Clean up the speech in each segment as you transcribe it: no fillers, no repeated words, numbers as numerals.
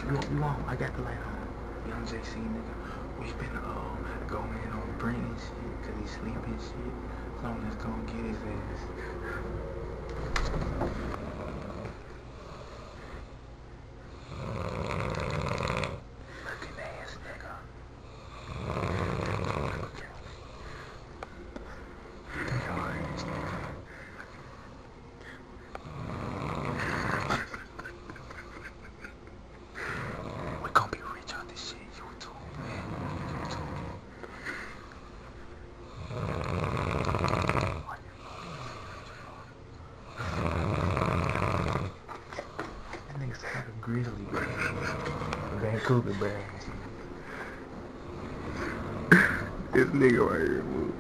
You want? I got the light on. Young JC nigga. We finna go in on Brent and shit, cause he sleeping and shit. So I'm just gonna get his ass. Looking ass nigga. We gonna be rich on this shit, YouTube, man. YouTube. That nigga's like a grizzly bear. Vancouver bear. This nigga right here, boo.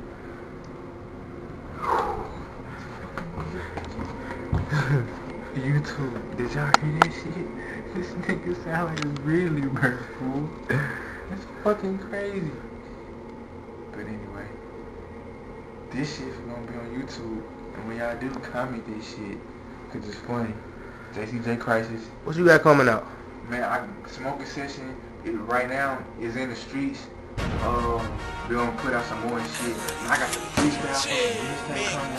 YouTube, did y'all hear that shit? This nigga sound like a grizzly bear, fool. That's fucking crazy. But anyway, this shit's gonna be on YouTube, and when y'all do comment this shit, cause it's funny. JCJ Crisis. What you got coming out? Man, smoking session right now is in the streets. We gonna put out some more shit. I got the freestyle coming out.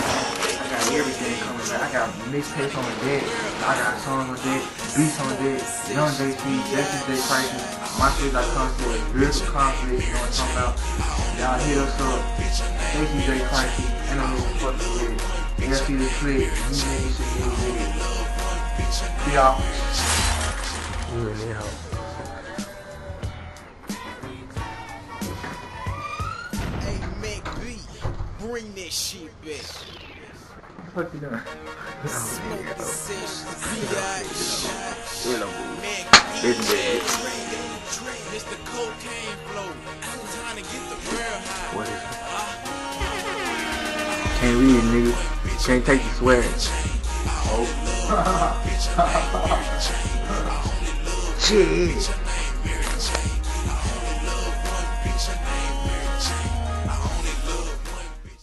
I got everything coming out. I got mixtapes on the deck. I got songs on deck, beats on deck, Young JC, JCJ Crisis, my shit like conflict, real conflict, you know what I'm talking about? Y'all hit us up, JCJ Crisis, and I'm gonna fucking with it. LC the clip, you niggas should get with it. See y'all. You in there, hoe. Bring that shit back. What you doing? Smoking sessions, bitch. You know, it's big. Mr. Cocaine Flow. I'm trying to get the world high. What is it? Can't read it, nigga. Can't take the swear. Oh. Shit.